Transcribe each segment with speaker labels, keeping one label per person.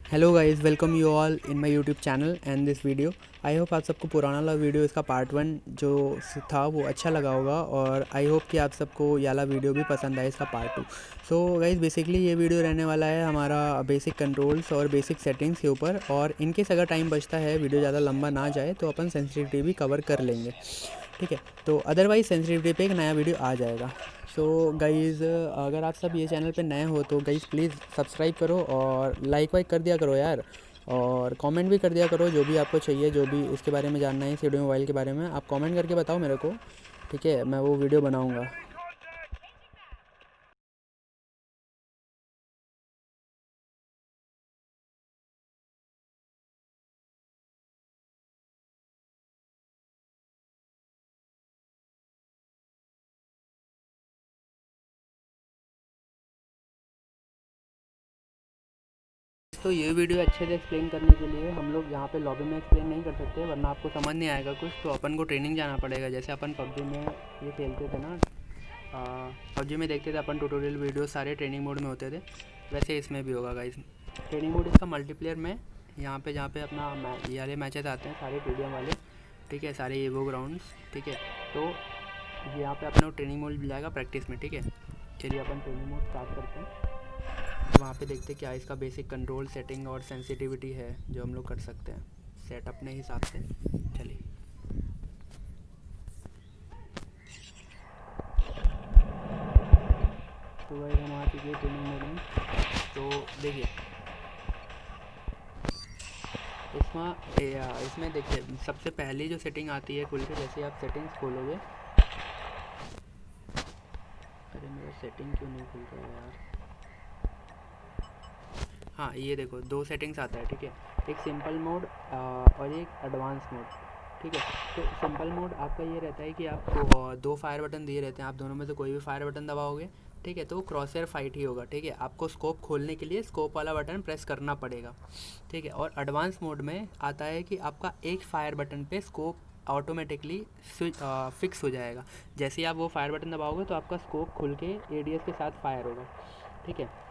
Speaker 1: Hello guys, welcome you all in my YouTube channel and this video. I hope आप सबको पुराना वाला video, इसका पार्ट 1 जो था वो अच्छा लगा होगा, और आई होप कि आप सबको ये वाला वीडियो भी पसंद आए, इसका पार्ट 2। सो गाइस, बेसिकली ये वीडियो रहने वाला है हमारा बेसिक कंट्रोल्स और बेसिक सेटिंग्स के ऊपर, और इनकेस अगर टाइम बचता है, वीडियो ज़्यादा लंबा ना जाए, तो अपन सेंसिटिविटी भी कवर कर लेंगे। ठीक है, तो अदरवाइज़ सेंसिटिविटी पे एक नया वीडियो आ जाएगा। सो गाइज़, अगर आप सब ये चैनल पे नए हो तो गाइज़ प्लीज़ सब्सक्राइब करो और लाइक वाइक कर दिया करो यार, और कमेंट भी कर दिया करो जो भी आपको चाहिए, जो भी इसके बारे में जानना है, सीडी मोबाइल के बारे में आप कमेंट करके बताओ मेरे को। ठीक है, मैं वो वीडियो बनाऊँगा। तो ये वीडियो अच्छे से एक्सप्लेन करने के लिए हम लोग यहाँ पे लॉबी में एक्सप्लेन नहीं कर सकते, वरना आपको समझ नहीं आएगा कुछ, तो अपन को ट्रेनिंग जाना पड़ेगा। जैसे अपन पबजी में ये खेलते थे ना, पबजी में देखते थे अपन ट्यूटोरियल वीडियो, सारे ट्रेनिंग मोड में होते थे, वैसे इसमें भी होगा गाइस। ट्रेनिंग मोड इसका मल्टीप्लेयर में यहाँ पे जहाँ पे अपना ये वाले मैचेस आते हैं सारे टीडीएम वाले, ठीक है, सारे एवो ग्राउंड्स, ठीक है। तो यहाँ पे अपना ट्रेनिंग मोड मिल जाएगा प्रैक्टिस में, ठीक है। चलिए अपन ट्रेनिंग मोड स्टार्ट करते हैं। वहाँ पे देखते हैं क्या इसका बेसिक कंट्रोल सेटिंग और सेंसिटिविटी है जो हम लोग कर सकते हैं सेट अपने हिसाब से। चलिए, तो वही हम आ चुके हैं ट्रेनिंग मोड में। तो देखिए, इसमें देखिए सबसे पहली जो सेटिंग आती है खुल के, जैसे आप सेटिंग्स खोलोगे। अरे मेरा सेटिंग क्यों नहीं खुल रहा है यार। हाँ, ये देखो दो सेटिंग्स आता है, ठीक है। एक सिंपल मोड और एक एडवांस मोड, ठीक है। तो सिंपल मोड आपका ये रहता है कि आपको दो फायर बटन दिए रहते हैं, आप दोनों में से कोई भी फायर बटन दबाओगे, ठीक है, तो क्रॉसहेयर फाइट ही होगा, ठीक है। आपको स्कोप खोलने के लिए स्कोप वाला बटन प्रेस करना पड़ेगा, ठीक है। और एडवांस मोड में आता है कि आपका एक फायर बटन पे स्कोप ऑटोमेटिकली फिक्स हो जाएगा। जैसे ही आप वो फायर बटन दबाओगे तो आपका स्कोप खुल के एडीएस के साथ फायर होगा, ठीक है।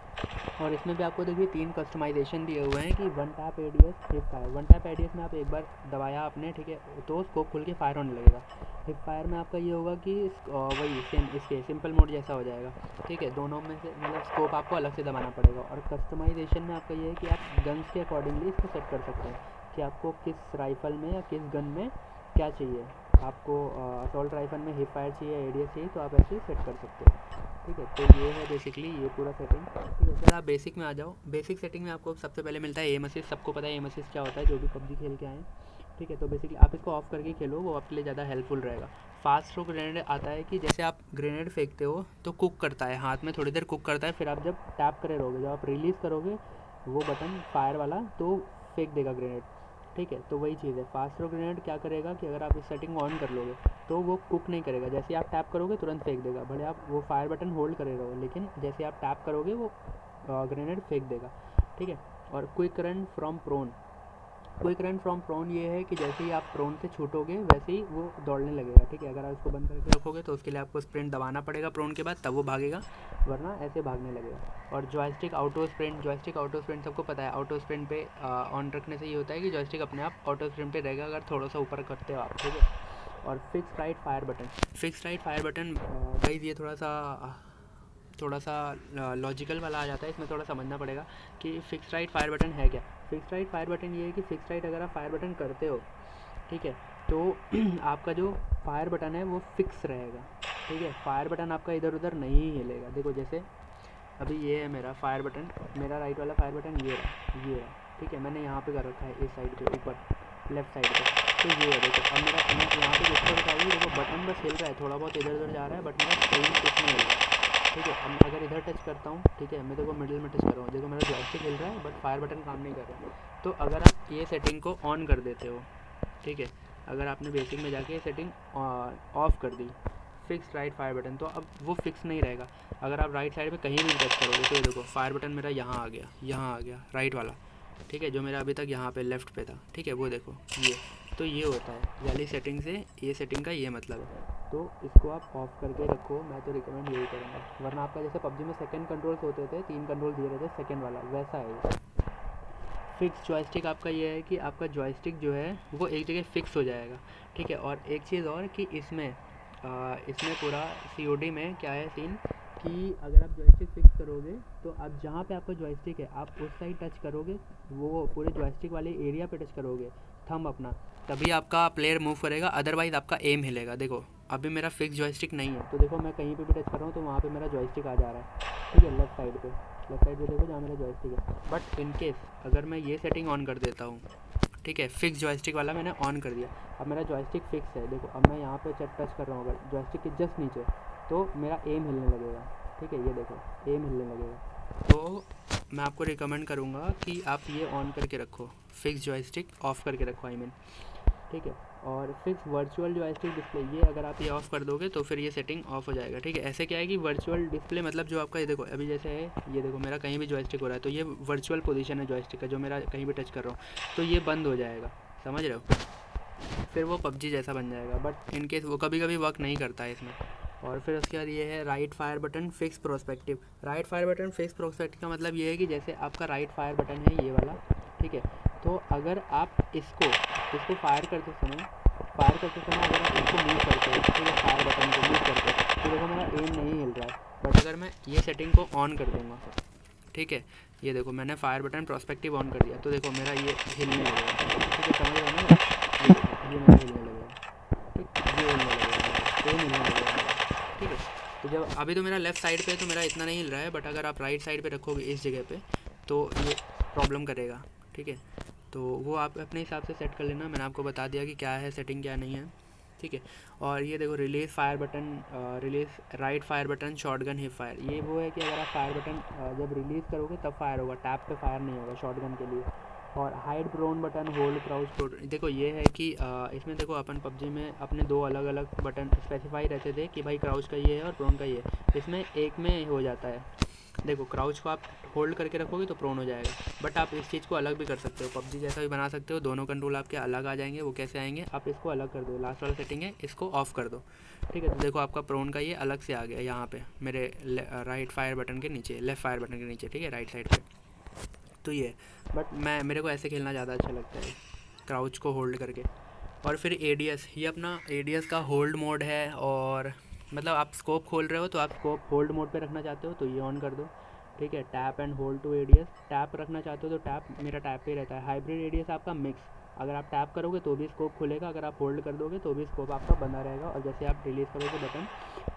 Speaker 1: और इसमें भी आपको देखिए तीन कस्टमाइजेशन दिए हुए हैं कि one tap ADS, hip fire. One tap ADS में आप एक बार दबाया आपने, ठीक है, तो स्कोप खुल के फायर होने लगेगा। हिप फायर में आपका ये होगा कि वही सेम इसके सिंपल मोड जैसा हो जाएगा, ठीक है। दोनों में से मतलब स्कोप आपको अलग से दबाना पड़ेगा। और कस्टमाइजेशन में आपका ये है कि आप गन्स के अकॉर्डिंगली इसको सेट कर सकते हैं कि आपको किस राइफ़ल में या किस गन में क्या चाहिए। आपको असॉल्ट राइफल में हिप फायर चाहिए, एडीएस चाहिए, तो आप ऐसे सेट कर सकते हो, ठीक है। तो ये है बेसिकली ये पूरा सेटिंग, ठीक है। फिर आप बेसिक में आ जाओ। बेसिक सेटिंग में आपको सबसे पहले मिलता है एम असिस्ट। सबको पता है एम असिस्ट क्या होता है, जो भी पबजी खेल के आए हैं, ठीक है। तो बेसिकली आप इसको ऑफ करके खेलो, वो आपके लिए ज़्यादा हेल्पफुल रहेगा। फास्ट थ्रो ग्रेनेड आता है कि जैसे आप ग्रेनेड फेंकते हो तो कुक करता है, हाथ में थोड़ी देर कुक करता है, फिर आप जब टैप करे रहोगे, जब आप रिलीज़ करोगे वो बटन फायर वाला, तो फेंक देगा ग्रेनेड, ठीक है। तो वही चीज़ है, फास्ट थ्रो ग्रेनेड क्या करेगा कि अगर आप इस सेटिंग ऑन कर लोगे तो वो कुक नहीं करेगा। जैसे आप टैप करोगे तुरंत फेंक देगा, भले आप वो फायर बटन होल्ड करे रहो, लेकिन जैसे आप टैप करोगे वो ग्रेनेड फेंक देगा, ठीक है। और quick run from prone. Quick run from prone ये है कि जैसे ही आप प्रोन से छूटोगे वैसे ही वो दौड़ने लगेगा, ठीक है। अगर आप इसको बंद करके रखोगे तो उसके लिए आपको स्प्रिंट दबाना पड़ेगा प्रोन के बाद, तब वो भागेगा, वरना ऐसे भागने लगेगा। और joystick auto sprint, joystick auto sprint सबको पता है। ऑटो स्प्रिंट पे ऑन रखने से ये होता है कि जॉयस्टिक अपने आप ऑटो स्प्रिंट पे रहेगा अगर थोड़ा सा ऊपर करते हो आप, ठीक है। और fix right fire button, fix right fire button guys ये थोड़ा सा लॉजिकल वाला आ जाता है, इसमें थोड़ा समझना पड़ेगा कि फिक्स राइट फायर बटन है क्या। फिक्स राइट फायर बटन ये है कि फिक्स राइट अगर आप फायर बटन करते हो, ठीक है, तो आपका जो फायर बटन है वो फिक्स रहेगा, ठीक है। फायर बटन आपका इधर उधर नहीं हिलेगा। देखो जैसे अभी ये है मेरा फायर बटन, मेरा राइट वाला फायर बटन ये रहा, ठीक है। मैंने यहाँ पे कर रखा है इस साइड पे ऊपर लेफ्ट साइड पे, तो ये है देखो। अब मेरा यहाँ पे जिसको दिखाई देखो बटन बस हिल रहा है, थोड़ा बहुत इधर उधर जा रहा है, बट मेरा स्क्रीन कुछ नहीं हिल रहा है, ठीक है। अब अगर इधर टच करता हूँ, ठीक है, मैं देखो मिडिल में टच कर रहा हूँ, देखो मेरा जॉयस्टिक हिल रहा है बट फायर बटन काम नहीं कर रहा है। तो अगर आप ये सेटिंग को ऑन कर देते हो, ठीक है, अगर आपने बेसिक में जाके ये सेटिंग ऑफ कर दी, फिक्स राइट फायर बटन, तो अब वो फिक्स नहीं रहेगा। अगर आप राइट साइड पे कहीं भी टच करोगे तो ये देखो फायर बटन मेरा यहाँ आ गया राइट वाला, ठीक है, जो मेरा अभी तक यहाँ पे लेफ़्ट पे था, ठीक है, वो देखो ये। तो ये होता है वाली सेटिंग से, ये सेटिंग का ये मतलब है। तो इसको आप ऑफ करके रखो, मैं तो रिकमेंड यही करूँगा, वरना आपका जैसे पबजी में सेकंड कंट्रोल्स होते थे, तीन कंट्रोल दिए रहते, सेकंड वाला वैसा है ये। फिक्स जॉयस्टिक आपका ये है कि आपका जॉयस्टिक जो है वो एक जगह फिक्स हो जाएगा, ठीक है। और एक चीज़ और कि इसमें पूरा COD में क्या है सीन कि अगर आप जॉयस्टिक फिक्स करोगे तो आप जहाँ पे आपका जॉयस्टिक है आप उस साइड टच करोगे, वो पूरे जॉयस्टिक वाले एरिया पे टच करोगे थंब अपना, तभी आपका प्लेयर मूव करेगा, अदरवाइज़ आपका एम हिलेगा। देखो अभी मेरा फिक्स जॉयस्टिक नहीं है, तो देखो मैं कहीं पे भी टच कर रहा हूँ तो वहाँ पे मेरा जॉयस्टिक आ जा रहा है, ठीक है। लेफ्ट साइड पे देखो जहाँ मेरा जॉयस्टिक है। बट इन केस अगर मैं ये सेटिंग ऑन कर देता हूँ, ठीक है, फिक्स जॉयस्टिक वाला मैंने ऑन कर दिया, अब मेरा जॉयस्टिक फिक्स है। देखो अब मैं यहाँ पे टच कर रहा हूँ अगर जॉयस्टिक के जस्ट नीचे, तो मेरा एम हिलने लगेगा, ठीक है। ये देखो एम हिलने लगेगा। तो मैं आपको रिकमेंड करूँगा कि आप ये ऑन करके रखो, फिक्स जॉयस्टिक ऑफ करके रखो, आई मीन, ठीक है। और फिक्स वर्चुअल जॉयस्टिक डिस्प्ले, ये अगर आप ये ऑफ़ कर दोगे तो फिर ये सेटिंग ऑफ हो जाएगा, ठीक है। ऐसे क्या है कि वर्चुअल डिस्प्ले मतलब जो आपका, ये देखो अभी जैसे है, ये देखो मेरा कहीं भी जॉयस्टिक हो रहा है तो ये वर्चुअल पोजीशन है जॉयस्टिक का, जो मेरा कहीं भी टच कर रहा हूँ तो ये बंद हो जाएगा, समझ रहे हो। फिर वो PUBG जैसा बन जाएगा, बट इन केस वो कभी कभी वर्क नहीं करता है इसमें। और फिर उसके बाद ये है right fire button fix prospective. Right fire button fix prospective का मतलब ये है कि जैसे आपका राइट फायर बटन है ये वाला, ठीक है, तो अगर आप इसको फायर करते समय अगर आप इसको मूव करते हो, ठीक है, फायर बटन को मूव करते हो, तो देखो मेरा एम नहीं हिल रहा है। बट अगर मैं ये सेटिंग को ऑन कर दूँगा, ठीक है, ये देखो मैंने फायर बटन प्रोस्पेक्टिव ऑन कर दिया, तो देखो मेरा ये हिलने लगेगा, ठीक है, समझ रहे हो ना। ये मेरा हिलने लगेगा, ठीक, ये हिलने लगेगा, सेम हिलने लगेगा, ठीक है। तो जब अभी तो मेरा लेफ़्ट साइड पे है तो मेरा इतना नहीं हिल रहा है, बट अगर आप राइट साइड पे रखोगे इस जगह पे तो ये प्रॉब्लम करेगा, ठीक है। तो वो आप अपने हिसाब से सेट कर लेना, मैंने आपको बता दिया कि क्या है सेटिंग क्या नहीं है, ठीक है। और ये देखो release fire button, release right fire button shotgun hip fire, ये वो है कि अगर आप फायर बटन जब रिलीज़ करोगे तब फायर होगा, टैप पे फायर नहीं होगा शॉटगन के लिए। और hide prone button, hold crouch, देखो ये है कि इसमें देखो अपन PUBG में अपने दो अलग अलग बटन स्पेसिफाई रहते थे कि भाई क्राउच का ये है और प्रोन का ये है, इसमें एक में हो जाता है। देखो क्राउच को आप होल्ड करके रखोगे तो प्रोन हो जाएगा, बट आप इस चीज़ को अलग भी कर सकते हो, PUBG जैसा भी बना सकते हो, दोनों कंट्रोल आपके अलग आ जाएंगे। वो कैसे आएंगे, आप इसको अलग कर दो, लास्ट वाला सेटिंग है इसको ऑफ़ कर दो, ठीक है। तो देखो आपका प्रोन का ये अलग से आ गया यहाँ पे मेरे राइट फायर बटन के नीचे, लेफ़्ट फायर बटन के नीचे, ठीक है, राइट साइड पे। तो ये, बट मेरे को ऐसे खेलना ज़्यादा अच्छा लगता है, क्राउच को होल्ड करके। और फिर ADS, ये अपना ADS का होल्ड मोड है, और मतलब आप स्कोप खोल रहे हो तो आप स्कोप होल्ड मोड पे रखना चाहते हो तो ये ऑन कर दो, ठीक है। Tap and hold to ADS, tap रखना चाहते हो तो टैप, मेरा टैप पे रहता है। हाइब्रिड ADS आपका मिक्स, अगर आप टैप करोगे तो भी स्कोप खुलेगा, अगर आप होल्ड कर दोगे तो भी स्कोप आपका बंदा रहेगा, और जैसे आप रिलीज़ करोगे बटन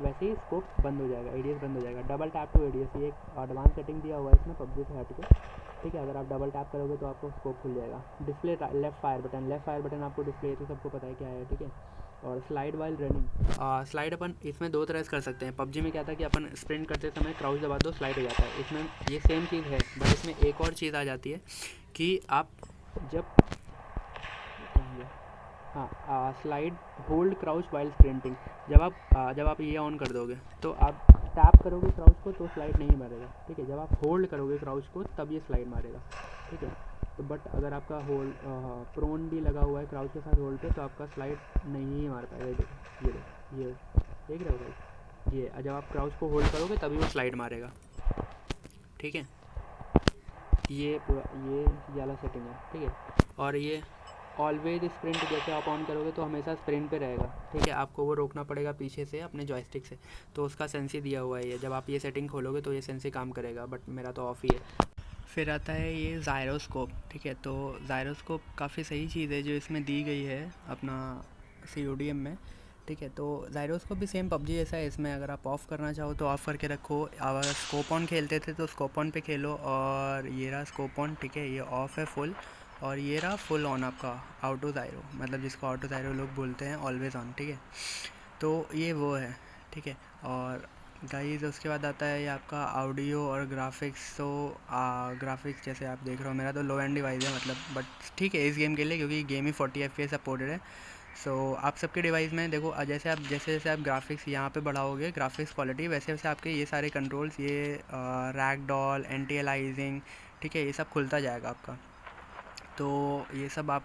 Speaker 1: वैसे ही स्कोप बंद हो जाएगा, ADS बंद हो जाएगा। डबल टैप टू ADS, ये एक एडवांस सेटिंग दिया हुआ है इसमें PUBG से हट के, ठीक है। अगर आप डबल टैप करोगे तो आपको स्कोप खुल जाएगा। डिस्प्ले लेफ़्ट फायर बटन आपको डिस्प्ले तो सबको पता है क्या है, ठीक है। और स्लाइड वाइल रनिंग, स्लाइड अपन इसमें दो तरह से कर सकते हैं। PUBG में क्या था कि अपन स्प्रिंट करते समय क्राउच दबा दो स्लाइड हो जाता है, इसमें ये सेम चीज़ है, बट इसमें एक और चीज़ आ जाती है कि आप जब, हाँ, slide hold crouch while sprinting, जब आप ये ऑन कर दोगे तो आप टैप करोगे क्राउच को तो स्लाइड नहीं मारेगा, ठीक है। जब आप होल्ड करोगे क्राउच को तब ये स्लाइड मारेगा, ठीक है। तो बट अगर आपका होल्ड प्रोन भी लगा हुआ है क्राउच के साथ होल्ड पे तो आपका स्लाइड नहीं मार पाएगा। ये देख रहे हो भाई, ये जब आप क्राउच को होल्ड करोगे तभी वो स्लाइड मारेगा, ठीक है। ये पूरा ये वाला सेटिंग है, ठीक है। और ये ऑलवेज स्प्रिंट, जैसे आप ऑन करोगे तो हमेशा स्प्रिंट पे रहेगा, ठीक है। आपको वो रोकना पड़ेगा पीछे से अपने जॉयस्टिक से, तो उसका सेंसी दिया हुआ है ये, जब आप ये सेटिंग खोलोगे तो ये सेंसी काम करेगा, बट मेरा तो ऑफ ही है। फिर आता है ये जायरोस्कोप, ठीक है। तो जायरोस्कोप काफ़ी सही चीज़ है जो इसमें दी गई है अपना CODM में, ठीक है। तो जायरोस्कोप भी सेम PUBG जैसा है, इसमें अगर आप ऑफ़ करना चाहो तो ऑफ़ करके रखो, अगर स्कोप ऑन खेलते थे तो स्कोप ऑन पे खेलो, और ये रहा स्कोप ऑन, ठीक है, ये ऑफ़ है फुल, और ये रहा फुल ऑन आपका ऑटो जायरो, मतलब जिसको ऑटो जायरो लोग बोलते हैं, ऑलवेज़ ऑन, ठीक है। तो ये वो है, ठीक है। और गाइस उसके बाद आता है ये आपका ऑडियो और ग्राफिक्स। तो ग्राफिक्स जैसे आप देख रहे हो, मेरा तो लो एंड डिवाइस है मतलब, बट ठीक है इस गेम के लिए, क्योंकि गेम ही 40 FPS सपोर्टेड है। सो आप सबके डिवाइस में देखो, जैसे जैसे आप ग्राफिक्स यहाँ पे बढ़ाओगे ग्राफिक्स क्वालिटी, वैसे वैसे आपके ये सारे कंट्रोल्स, ये रैग डॉल, एंटी अलाइजिंग, ठीक है, ये सब खुलता जाएगा आपका। तो ये सब आप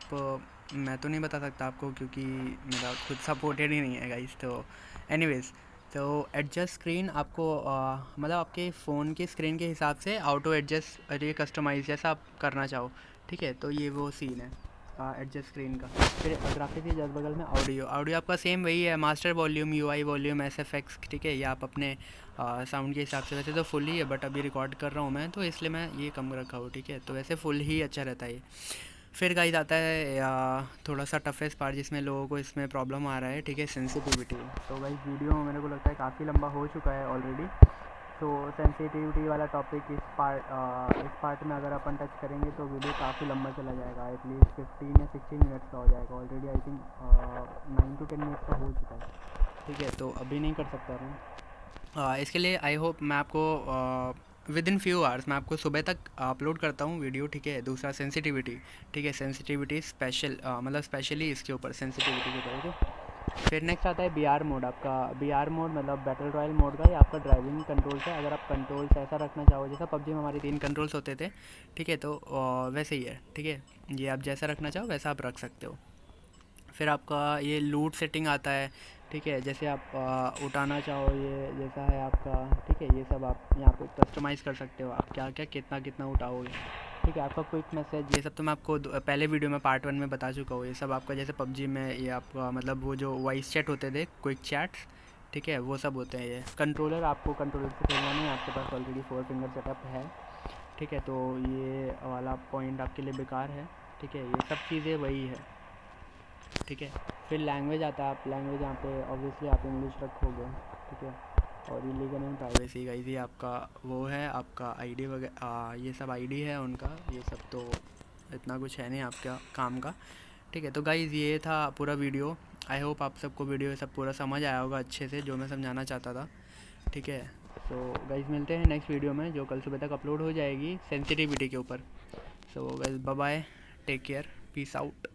Speaker 1: मैं तो नहीं बता सकता आपको, क्योंकि मेरा खुद सपोर्टेड ही नहीं है गाइस। तो एनीवेज़, तो एडजस्ट स्क्रीन आपको मतलब आपके फ़ोन की स्क्रीन के हिसाब से ऑटो एडजस्ट और ये कस्टमाइज़ जैसा आप करना चाहो, ठीक है। तो ये वो सीन है एडजस्ट स्क्रीन का। फिर ग्राफिक्स के जस्ट बगल में ऑडियो, ऑडियो आपका सेम वही है, master volume, UI volume, SFX, ठीक है। ये आप अपने साउंड के हिसाब से, वैसे तो फुल ही है बट अभी रिकॉर्ड कर रहा हूँ मैं तो इसलिए मैं ये कम रखा हूँ, ठीक है। तो वैसे फुल ही अच्छा रहता है ये। फिर गाइस आता है थोड़ा सा टफेस्ट पार्ट जिसमें लोगों को इसमें प्रॉब्लम आ रहा है, ठीक है, सेंसिटिविटी। तो गाइस वीडियो मेरे को लगता है काफ़ी लंबा हो चुका है ऑलरेडी। तो सेंसिटिविटी वाला टॉपिक इस पार्ट में अगर अपन टच करेंगे तो वीडियो काफ़ी लंबा चला जाएगा, एटलीस्ट 15 या 16 मिनट्स का हो जाएगा। Already I think 9 to 10 minutes का हो चुका है, ठीक है। तो अभी नहीं कर सकता मैं इसके लिए आई होप मैं आपको विद इन फ्यू आवर्स मैं आपको सुबह तक अपलोड करता हूँ वीडियो, ठीक है। दूसरा सेंसिटिविटी, ठीक है, सेंसिटिविटी स्पेशल मतलब स्पेशली इसके ऊपर सेंसिटिविटी के ऊपर, ओके। फिर नेक्स्ट आता है बीआर मोड। आपका बीआर मोड मतलब बैटल रॉयल मोड का, ये आपका ड्राइविंग कंट्रोल्स है। अगर आप कंट्रोल्स ऐसा रखना चाहो जैसा पबजी में हमारे 3 कंट्रोल्स होते थे, ठीक है, तो वैसे ही है, ठीक है। ये आप जैसा रखना चाहो वैसा आप रख सकते हो। फिर आपका ये लूट सेटिंग आता है, ठीक है। जैसे आप उठाना चाहो ये जैसा है आपका, ठीक है, ये सब आप यहाँ पे कस्टमाइज़ कर सकते हो, आप क्या क्या कितना कितना उठाओगे, ठीक है। आपका क्विक मैसेज ये सब तो मैं आपको पहले वीडियो में पार्ट 1 में बता चुका हूँ। ये सब आपका जैसे पबजी में ये आपका मतलब वो जो वॉइस चैट होते थे, क्विक चैट्स, ठीक है, वो सब होते हैं। ये कंट्रोलर आपको कंट्रोलर से खेलना नहीं, आपके पास ऑलरेडी 4 फिंगर सेटअप है, ठीक है। तो ये वाला पॉइंट आपके लिए बेकार है, ठीक है। ये सब चीज़ें वही है, ठीक है। फिर लैंग्वेज आता है, आप लैंग्वेज यहाँ पे ऑब्वियसली आप इंग्लिश रखोगे, ठीक है। और इलीगल एंड प्राइवेसी गाइस ये आपका वो है, आपका आईडी वगैरह ये सब आईडी है उनका, ये सब तो इतना कुछ है नहीं आपका काम का, ठीक है। तो गाइस ये था पूरा वीडियो। आई होप आप सबको वीडियो सब पूरा समझ आया होगा अच्छे से जो मैं समझाना चाहता था, ठीक है। तो गाइस मिलते हैं नेक्स्ट वीडियो में जो कल सुबह तक अपलोड हो जाएगी सेंसिटिविटी के ऊपर। So guys bye bye, take care, peace out.